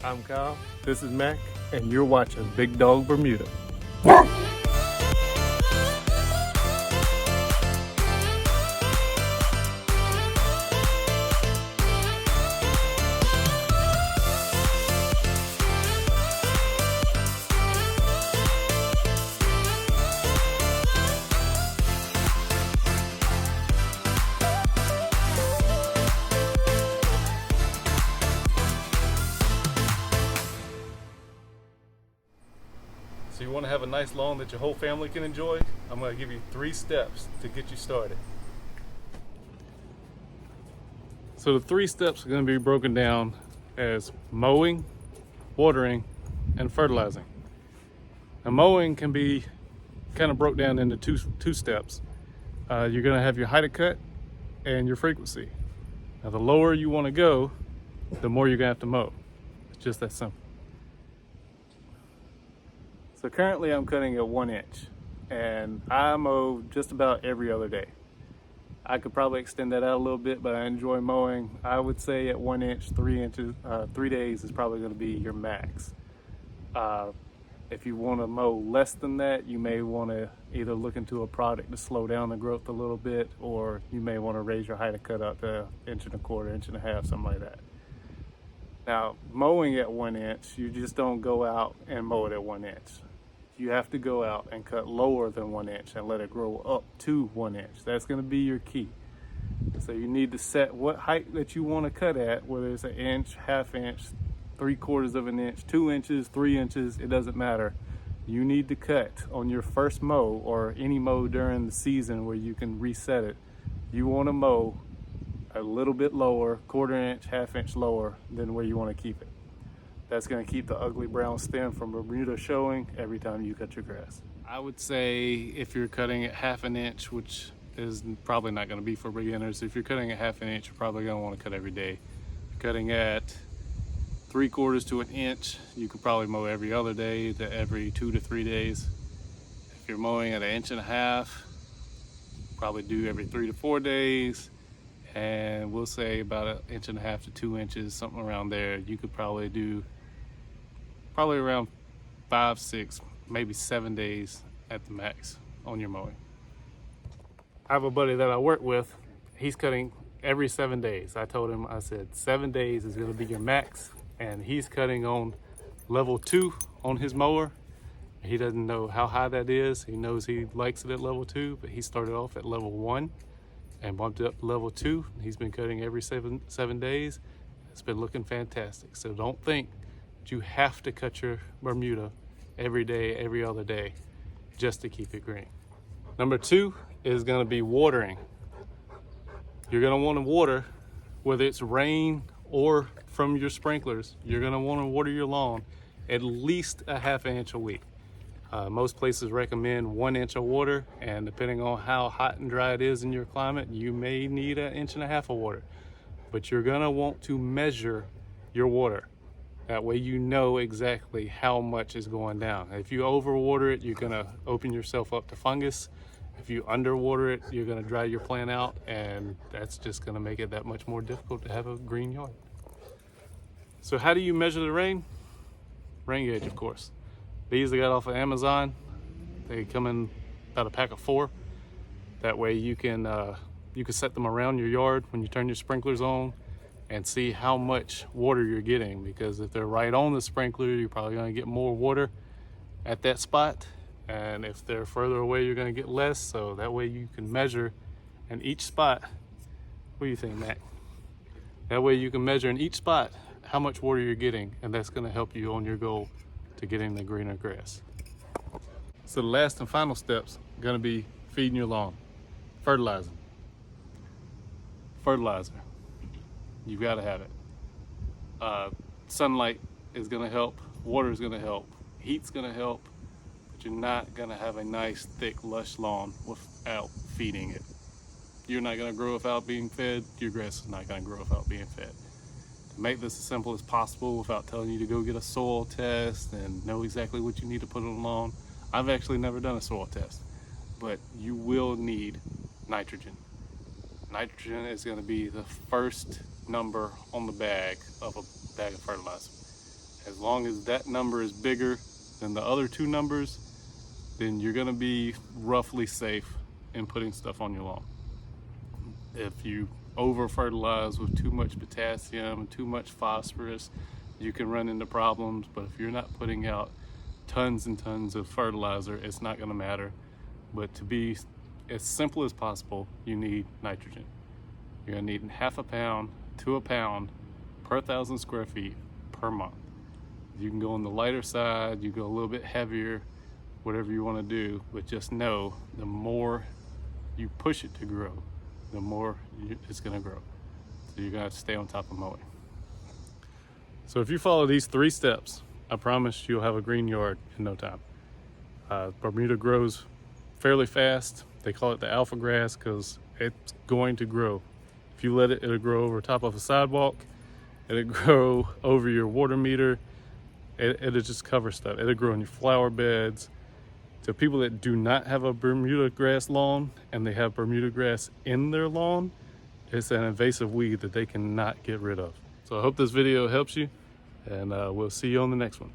I'm Kyle, this is Mac, and you're watching Big Dog Bermuda. So you want to have a nice lawn that your whole family can enjoy? I'm going to give you 3 steps to get you started. So the 3 steps are going to be broken down as mowing, watering, and fertilizing. Now mowing can be kind of broke down into two steps. You're going to have your height of cut and your frequency. Now the lower you want to go, the more you're going to have to mow. It's just that simple. So currently I'm cutting at 1 inch, and I mow just about every other day. I could probably extend that out a little bit, but I enjoy mowing. I would say at 1 inch, 3 inches, 3 days is probably going to be your max. If you want to mow less than that, you may want to either look into a product to slow down the growth a little bit, or you may want to raise your height of cut up to 1.25 inches, 1.5 inches, something like that. Now, mowing at 1 inch, you just don't go out and mow it at 1 inch. You have to go out and cut lower than 1 inch and let it grow up to 1 inch. That's going to be your key. So you need to set what height that you want to cut at, whether it's 1 inch, 1/2 inch, 3/4 inch, 2 inches, 3 inches, it doesn't matter. You need to cut on your first mow, or any mow during the season where you can reset it. You want to mow a little bit lower, 1/4 inch, 1/2 inch lower than where you want to keep it. That's going to keep the ugly brown stem from Bermuda showing every time you cut your grass. I would say if you're cutting at 1/2 inch, which is probably not going to be for beginners, if you're cutting at 1/2 inch, you're probably going to want to cut every day. If you're cutting at 3/4 to 1 inch, you could probably mow every other day to every 2 to 3 days. If you're mowing at 1.5 inches, probably do every 3 to 4 days. And we'll say about 1.5 inches to 2 inches, something around there. You could probably do around 5, 6, maybe 7 days at the max on your mowing. I have a buddy that I work with. He's cutting every 7 days. I told him, I said 7 days is going to be your max, and he's cutting on level 2 on his mower. He doesn't know how high that is. He knows he likes it at level 2, but he started off at level 1 and bumped it up to level 2. He's been cutting every seven days. It's been looking fantastic. So don't think that you have to cut your Bermuda every day, every other day, just to keep it green. Number 2 is going to be watering. You're going to want to water, whether it's rain or from your sprinklers. You're going to want to water your lawn at least 1/2 inch a week. Most places recommend 1 inch of water, and depending on how hot and dry it is in your climate, you may need 1.5 inches of water. But you're gonna want to measure your water. That way you know exactly how much is going down. If you overwater it, you're gonna open yourself up to fungus. If you underwater it, you're gonna dry your plant out, and that's just gonna make it that much more difficult to have a green yard. So how do you measure the rain? Rain gauge, of course. These I got off of Amazon. They come in about a pack of 4. That way you can set them around your yard when you turn your sprinklers on and see how much water you're getting, because if they're right on the sprinkler, you're probably going to get more water at that spot, and if they're further away, you're going to get less. So that way you can measure in each spot. What do you think, Matt? That way you can measure in each spot how much water you're getting, and that's going to help you on your goal to getting the greener grass. So the last and final steps are going to be feeding your lawn, fertilizing. Fertilizer, you've got to have it. Sunlight is going to help, water is going to help, heat's going to help, but you're not going to have a nice, thick, lush lawn without feeding it. You're not going to grow without being fed. Your grass is not going to grow without being fed. To make this as simple as possible without telling you to go get a soil test and know exactly what you need to put on the lawn, I've actually never done a soil test, but you will need nitrogen. Nitrogen is going to be the first number on the bag of a bag of fertilizer. As long as that number is bigger than the other two numbers, then you're gonna be roughly safe in putting stuff on your lawn. If you over fertilize with too much potassium and too much phosphorus, you can run into problems. But if you're not putting out tons and tons of fertilizer, it's not gonna matter. But to be as simple as possible, you need nitrogen. You're gonna need 1/2 pound to a pound per 1,000 square feet per month. You can go on the lighter side, you go a little bit heavier, whatever you wanna do, but just know the more you push it to grow, the more it's gonna grow. So you're gonna have to stay on top of mowing. So if you follow these 3 steps, I promise you'll have a green yard in no time. Bermuda grows fairly fast. They call it the alpha grass because it's going to grow. If you let it, it'll grow over top of a sidewalk. It'll grow over your water meter. It'll just cover stuff. It'll grow in your flower beds. To people that do not have a Bermuda grass lawn and they have Bermuda grass in their lawn, it's an invasive weed that they cannot get rid of. So I hope this video helps you, and we'll see you on the next one.